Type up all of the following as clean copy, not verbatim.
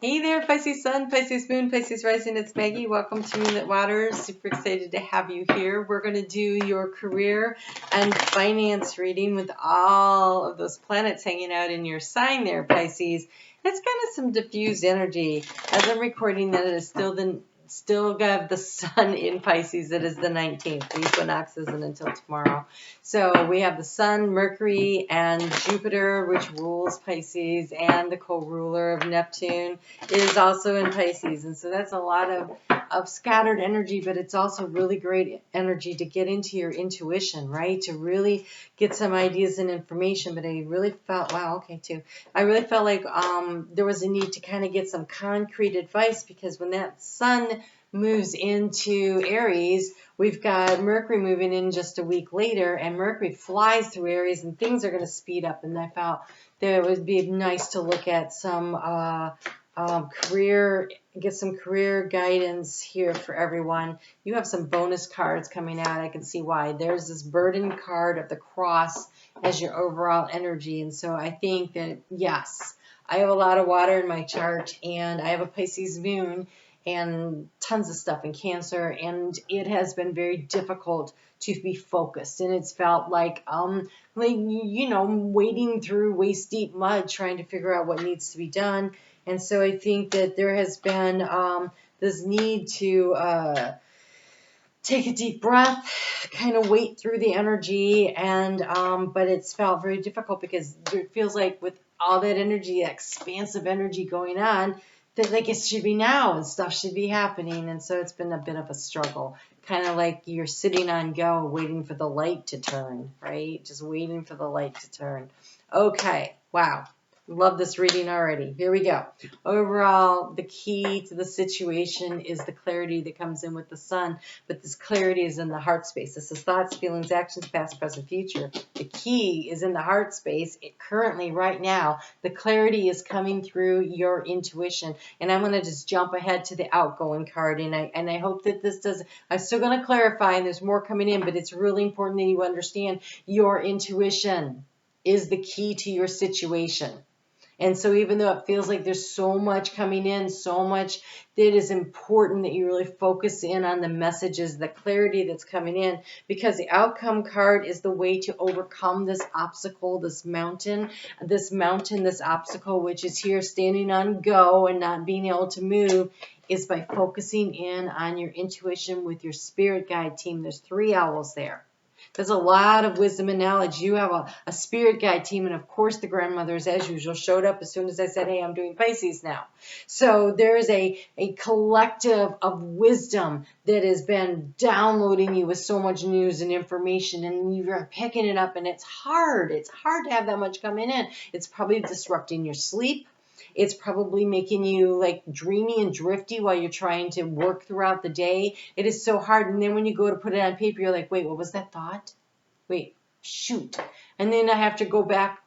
Hey there, Pisces Sun, Pisces Moon, Pisces Rising. It's Maggie. Welcome to Moonlit Waters. Super excited to have you here. We're going to do your career and finance reading with all of those planets hanging out in your sign there, Pisces. It's kind of some diffused energy. As I'm recording that, it is still got the sun in Pisces. It is the 19th. The equinox isn't until tomorrow. So we have the sun, Mercury, and Jupiter, which rules Pisces, and the co-ruler of Neptune is also in Pisces. And so that's a lot of scattered energy, but it's also really great energy to get into your intuition, right? To really get some ideas and information. But I really felt, I really felt like there was a need to kind of get some concrete advice, because when that sun moves into Aries, we've got Mercury moving in just a week later, and Mercury flies through Aries, and things are going to speed up. And I felt that it would be nice to look at some get some career guidance here for everyone. You have some bonus cards coming out. I can see why. There's this burden card of the cross as your overall energy. And so I think that, yes, I have a lot of water in my chart, and I have a Pisces moon, and tons of stuff in Cancer, and it has been very difficult to be focused, and it's felt like wading through waist deep mud trying to figure out what needs to be done. And so I think that there has been this need to take a deep breath, kind of wait through the energy, and but it's felt very difficult because it feels like with all that energy, expansive energy going on, that like it should be now and stuff should be happening. And so it's been a bit of a struggle, kind of like you're sitting on go waiting for the light to turn, right? Just waiting for the light to turn. Okay, wow. Love this reading already. Here we go. Overall, the key to the situation is the clarity that comes in with the sun, but this clarity is in the heart space. This is thoughts, feelings, actions, past, present, future. The key is in the heart space. Currently, right now, the clarity is coming through your intuition. And I'm going to just jump ahead to the outgoing card, and I hope that this does. I'm still going to clarify, and there's more coming in, but it's really important that you understand your intuition is the key to your situation. And so even though it feels like there's so much coming in, so much, it is important that you really focus in on the messages, the clarity that's coming in, because the outcome card is the way to overcome this obstacle, this obstacle, which is here standing on go and not being able to move, is by focusing in on your intuition with your spirit guide team. There's 3 owls there. There's a lot of wisdom and knowledge. You have a spirit guide team, and of course the grandmothers, as usual, showed up as soon as I said, hey, I'm doing Pisces now. So there's a collective of wisdom that has been downloading you with so much news and information, and you're picking it up, and it's hard. It's hard to have that much coming in. It's probably disrupting your sleep. It's probably making you like dreamy and drifty while you're trying to work throughout the day. It is so hard. And then when you go to put it on paper, you're like, wait, what was that thought? Wait, shoot. And then I have to go back.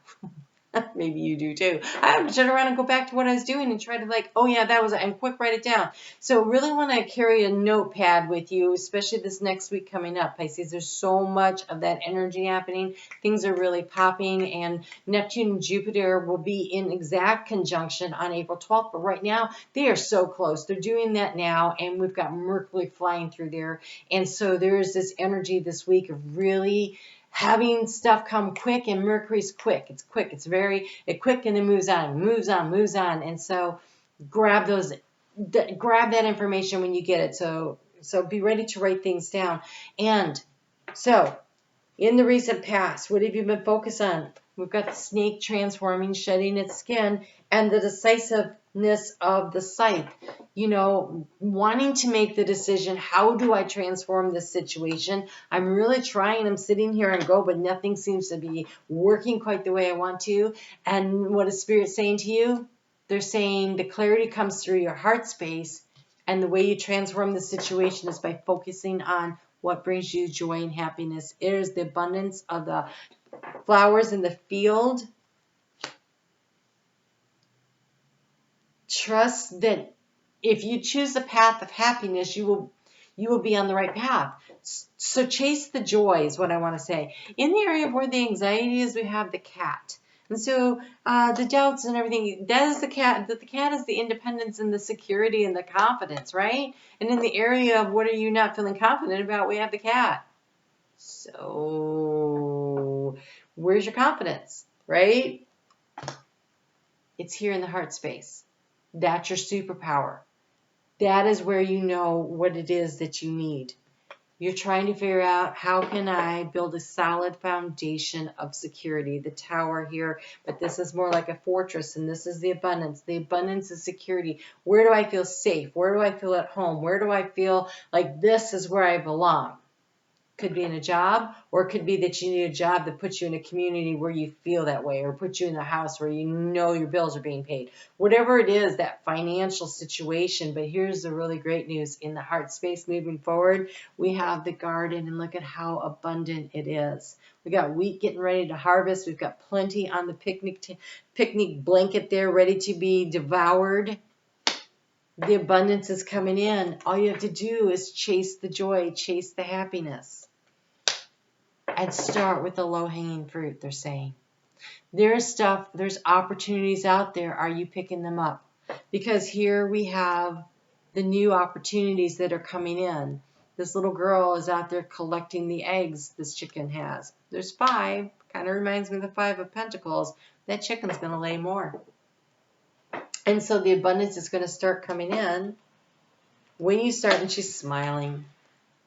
Maybe you do too. I have to turn around and go back to what I was doing and try to like, oh yeah, that was it, and quick write it down. So really want to carry a notepad with you, especially this next week coming up, Pisces. There's so much of that energy happening. Things are really popping, and Neptune and Jupiter will be in exact conjunction on April 12th. But right now, they are so close. They're doing that now, and we've got Mercury flying through there. And so there's this energy this week of really having stuff come quick, and Mercury's quick. It's quick. It's quick, and then moves on. And so grab that information when you get it. So be ready to write things down. And so in the recent past, what have you been focused on? We've got the snake transforming, shedding its skin, and the decisiveness of the scythe. Wanting to make the decision, how do I transform this situation? I'm really trying. I'm sitting here and go, but nothing seems to be working quite the way I want to. And what is Spirit saying to you? They're saying the clarity comes through your heart space, and the way you transform the situation is by focusing on what brings you joy and happiness. It is the abundance of the flowers in the field. Trust that if you choose the path of happiness, you will be on the right path. So chase the joy is what I want to say. In the area of where the anxiety is, we have the cat. And so the doubts and everything, that is the cat, that the cat is the independence and the security and the confidence, right? And in the area of what are you not feeling confident about, we have the cat. So where's your confidence, right? It's here in the heart space. That's your superpower. That is where you know what it is that you need. You're trying to figure out, how can I build a solid foundation of security? The tower here, but this is more like a fortress, and this is the abundance. The abundance is security. Where do I feel safe? Where do I feel at home? Where do I feel like this is where I belong? Could be in a job, or it could be that you need a job that puts you in a community where you feel that way, or puts you in a house where you know your bills are being paid. Whatever it is, that financial situation. But here's the really great news. In the heart space moving forward, we have the garden, and look at how abundant it is. We got wheat getting ready to harvest. We've got plenty on the picnic blanket there ready to be devoured. The abundance is coming in. All you have to do is chase the joy, chase the happiness. And start with the low-hanging fruit, they're saying. There's opportunities out there. Are you picking them up? Because here we have the new opportunities that are coming in. This little girl is out there collecting the eggs this chicken has. There's 5. Kind of reminds me of the 5 of Pentacles. That chicken's going to lay more. And so the abundance is going to start coming in when you start, and she's smiling.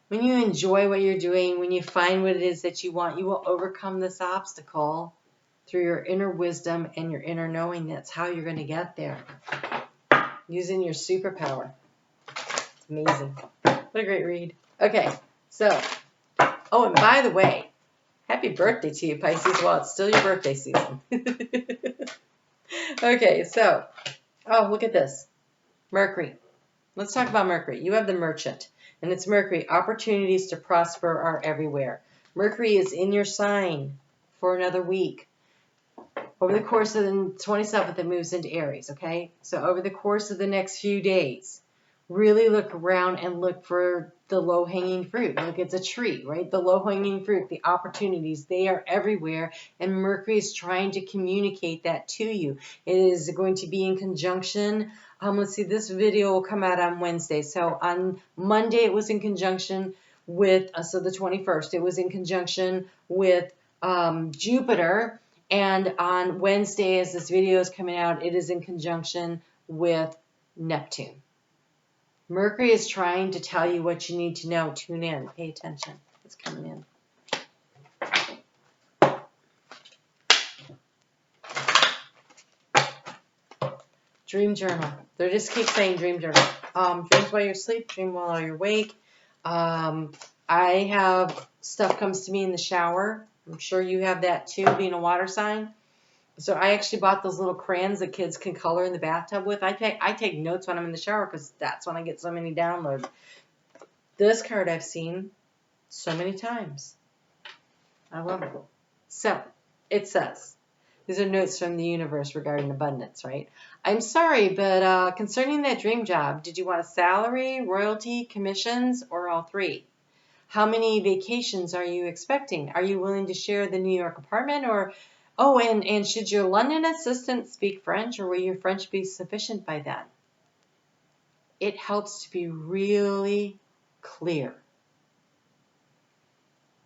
When you enjoy what you're doing, when you find what it is that you want, you will overcome this obstacle through your inner wisdom and your inner knowing. That's how you're going to get there. Using your superpower. It's amazing. What a great read. Okay, so, oh, and by the way, happy birthday to you, Pisces. Well, it's still your birthday season. Okay, so, oh, look at this. Mercury. Let's talk about Mercury. You have the Merchant. And it's Mercury. Opportunities to prosper are everywhere. Mercury is in your sign for another week. Over the course of the 27th, it moves into Aries, okay? So over the course of the next few days, really look around and look for the low-hanging fruit. Look, it's a tree, right? The low-hanging fruit, the opportunities, they are everywhere. And Mercury is trying to communicate that to you. It is going to be in conjunction. Let's see, this video will come out on Wednesday. So on Monday, it was in conjunction with, so the 21st, it was in conjunction with Jupiter. And on Wednesday, as this video is coming out, it is in conjunction with Neptune. Mercury is trying to tell you what you need to know. Tune in. Pay attention. It's coming in. Dream journal. They just keep saying dream journal. Dreams while you're asleep, dream while you're awake. I have stuff comes to me in the shower. I'm sure you have that too, being a water sign. So I actually bought those little crayons that kids can color in the bathtub with. I take notes when I'm in the shower because that's when I get so many downloads. This card I've seen so many times. I love it. So it says, these are notes from the universe regarding abundance, right? I'm sorry, but concerning that dream job, did you want a salary, royalty, commissions, or all 3? How many vacations are you expecting? Are you willing to share the New York apartment, or, oh, and should your London assistant speak French, or will your French be sufficient by then? It helps to be really clear.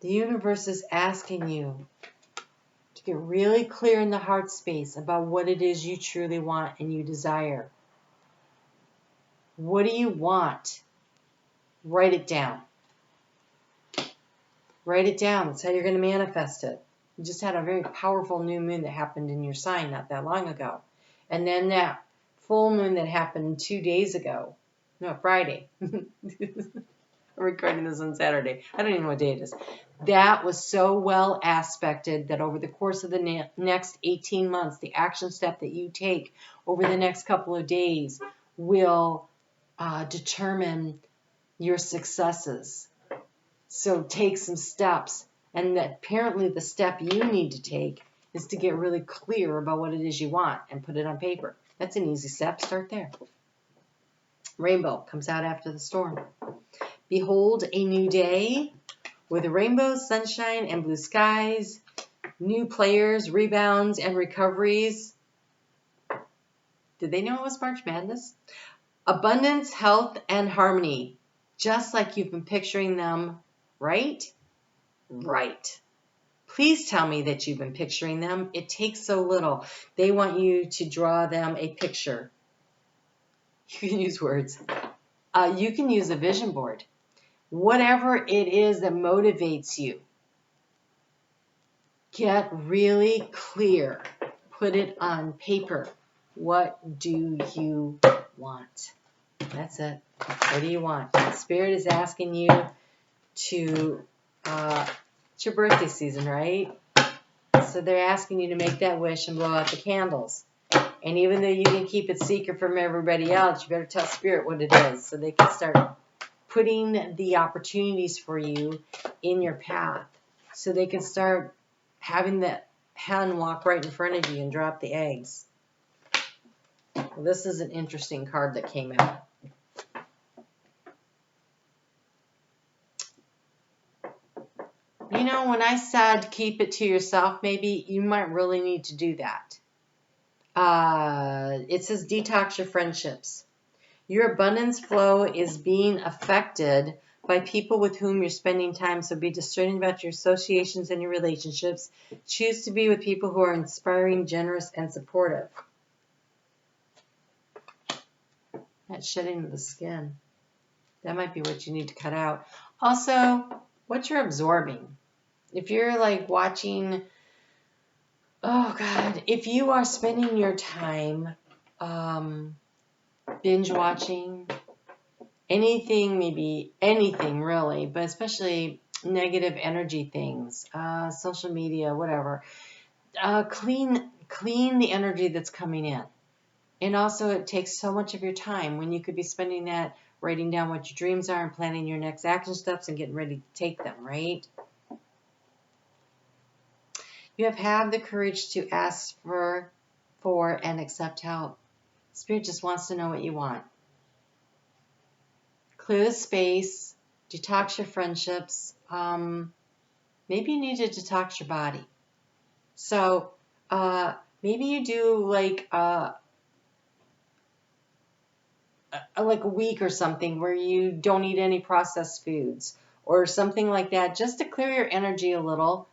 The universe is asking you to get really clear in the heart space about what it is you truly want and you desire. What do you want? Write it down. Write it down. That's how you're going to manifest it. You just had a very powerful new moon that happened in your sign not that long ago. And then that full moon that happened 2 days ago. No, Friday. I'm recording this on Saturday. I don't even know what day it is. That was so well aspected that over the course of the next 18 months, the action step that you take over the next couple of days will determine your successes. So take some steps. And that apparently the step you need to take is to get really clear about what it is you want and put it on paper. That's an easy step. Start there. Rainbow comes out after the storm. Behold a new day with rainbows, sunshine, and blue skies. new players, rebounds, and recoveries. Did they know it was March Madness? Abundance, health, and harmony. Just like you've been picturing them, right? Right. Please tell me that you've been picturing them. It takes so little. They want you to draw them a picture. You can use words. You can use a vision board. Whatever it is that motivates you, get really clear. Put it on paper. What do you want? That's it. What do you want? Spirit is asking you to, it's your birthday season, right? So they're asking you to make that wish and blow out the candles. And even though you can keep it secret from everybody else, you better tell Spirit what it is so they can start putting the opportunities for you in your path. So they can start having the hen walk right in front of you and drop the eggs. Well, this is an interesting card that came out. You know, when I said keep it to yourself, maybe you might really need to do that. It says detox your friendships. Your abundance flow is being affected by people with whom you're spending time, so be discerning about your associations and your relationships. Choose to be with people who are inspiring, generous, and supportive. That shedding of the skin. That might be what you need to cut out. Also, what you're absorbing. If you're like watching, oh God, if you are spending your time binge watching, anything, maybe anything really, but especially negative energy things, social media, whatever, clean the energy that's coming in. And also it takes so much of your time when you could be spending that writing down what your dreams are and planning your next action steps and getting ready to take them, right? You have had the courage to ask for and accept help. Spirit just wants to know what you want. Clear the space, detox your friendships. Maybe you need to detox your body. So maybe you do like a week or something where you don't eat any processed foods or something like that, just to clear your energy a little.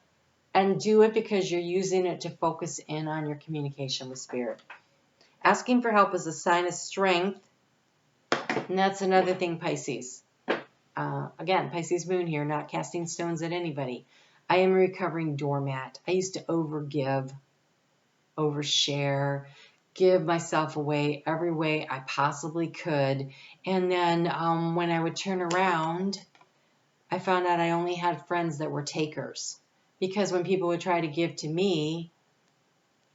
And do it because you're using it to focus in on your communication with Spirit. Asking for help is a sign of strength. And that's another thing, Pisces. Again, Pisces moon here, not casting stones at anybody. I am a recovering doormat. I used to overgive, overshare, give myself away every way I possibly could. And then when I would turn around, I found out I only had friends that were takers. Because when people would try to give to me,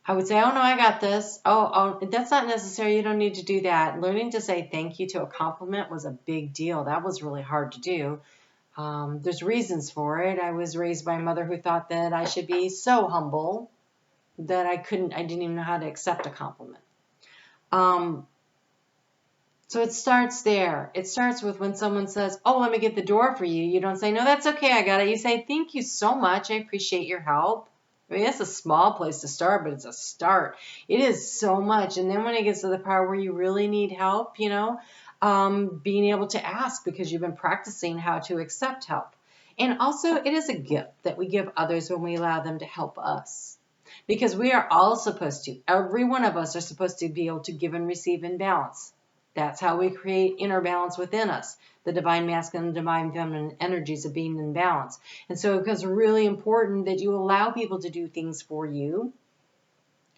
I would say, oh, no, I got this. Oh, that's not necessary. You don't need to do that. Learning to say thank you to a compliment was a big deal. That was really hard to do. There's reasons for it. I was raised by a mother who thought that I should be so humble that I didn't even know how to accept a compliment. So it starts there. It starts with when someone says, oh, let me get the door for you. You don't say, no, that's okay, I got it. You say, thank you so much. I appreciate your help. I mean, it's a small place to start, but it's a start. It is so much. And then when it gets to the part where you really need help, you know, being able to ask because you've been practicing how to accept help. And also, it is a gift that we give others when we allow them to help us. Because we are all supposed to, every one of us are supposed to be able to give and receive in balance. That's how we create inner balance within us. The divine masculine and divine feminine energies of being in balance. And so it becomes really important that you allow people to do things for you.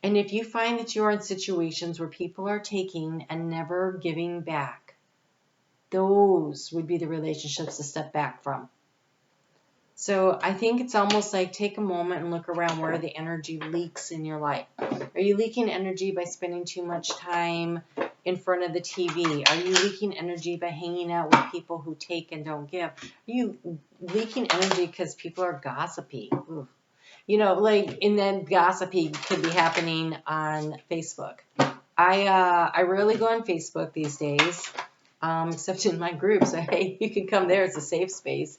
And if you find that you're in situations where people are taking and never giving back, those would be the relationships to step back from. So I think it's almost like take a moment and look around where the energy leaks in your life. Are you leaking energy by spending too much time in front of the TV? Are you leaking energy by hanging out with people who take and don't give? Are you leaking energy because people are gossipy? Ooh. You know, like, and then gossipy could be happening on Facebook. I rarely go on Facebook these days, except in my groups. So, hey, you can come there. It's a safe space.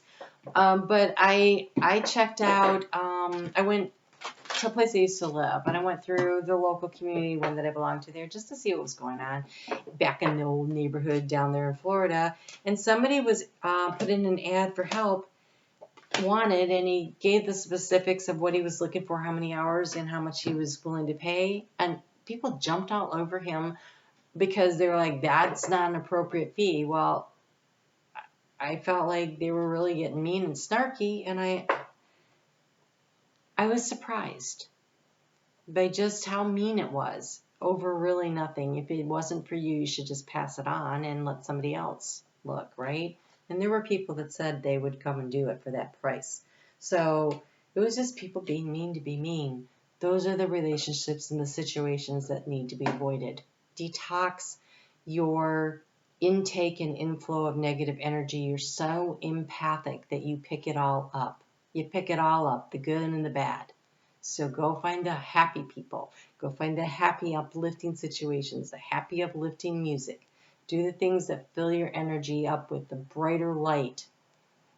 But I checked out, I went to a place I used to live, and I went through the local community one that I belonged to there just to see what was going on back in the old neighborhood down there in Florida. And somebody was put in an ad for help, wanted, and he gave the specifics of what he was looking for, how many hours and how much he was willing to pay. And people jumped all over him because they were like, that's not an appropriate fee. Well, I felt like they were really getting mean and snarky, and I was surprised by just how mean it was over really nothing. If it wasn't for you, you should just pass it on and let somebody else look, right? And there were people that said they would come and do it for that price. So it was just people being mean to be mean. Those are the relationships and the situations that need to be avoided. Detox your intake and inflow of negative energy. You're so empathic that you pick it all up. You pick it all up, the good and the bad. So go find the happy people. Go find the happy, uplifting situations, the happy, uplifting music. Do the things that fill your energy up with the brighter light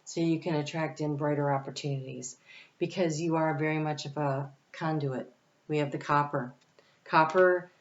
so you can attract in brighter opportunities, because you are very much of a conduit. We have the copper. Copper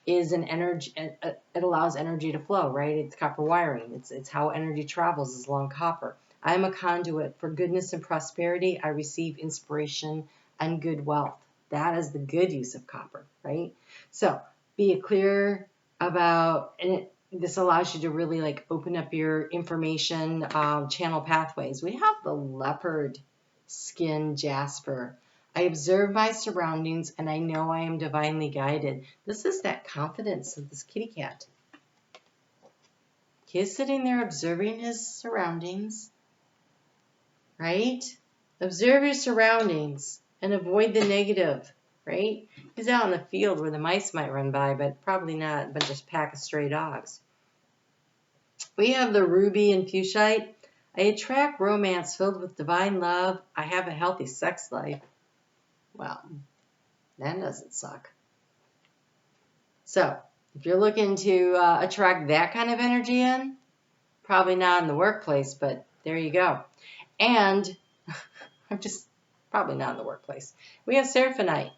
is an energy, it allows energy to flow, right? It's copper wiring. It's how energy travels, is along copper. I'm a conduit for goodness and prosperity. I receive inspiration and good wealth. That is the good use of copper, right? So be clear about, and this allows you to really like open up your information channel pathways. We have the leopard skin jasper. I observe my surroundings and I know I am divinely guided. This is that confidence of this kitty cat. He's sitting there observing his surroundings, right? Observe your surroundings and avoid the negative, right? He's out in the field where the mice might run by, but probably not a bunch of pack of stray dogs. We have the ruby and fuchsite. I attract romance filled with divine love. I have a healthy sex life. Well, that doesn't suck. So, if you're looking to attract that kind of energy in, probably not in the workplace, but there you go. And I'm just probably not in the workplace. We have Seraphonite.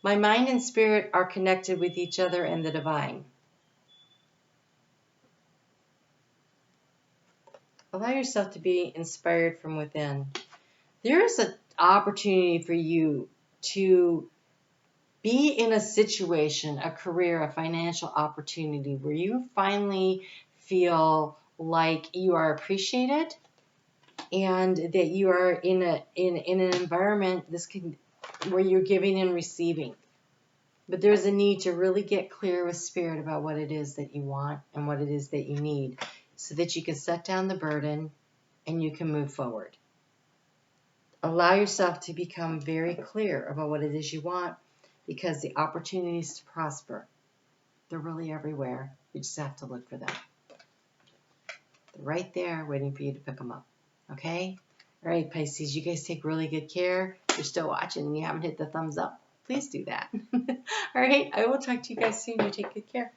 My mind and spirit are connected with each other and the divine. Allow yourself to be inspired from within. There is an opportunity for you to be in a situation, a career, a financial opportunity where you finally feel like you are appreciated and that you are in an environment where you're giving and receiving. But there's a need to really get clear with spirit about what it is that you want and what it is that you need, so that you can set down the burden and you can move forward. Allow yourself to become very clear about what it is you want, because the opportunities to prosper, they're really everywhere. You just have to look for them. They're right there waiting for you to pick them up. Okay? All right, Pisces, you guys take really good care. If you're still watching and you haven't hit the thumbs up, please do that. All right, I will talk to you guys soon. You take good care.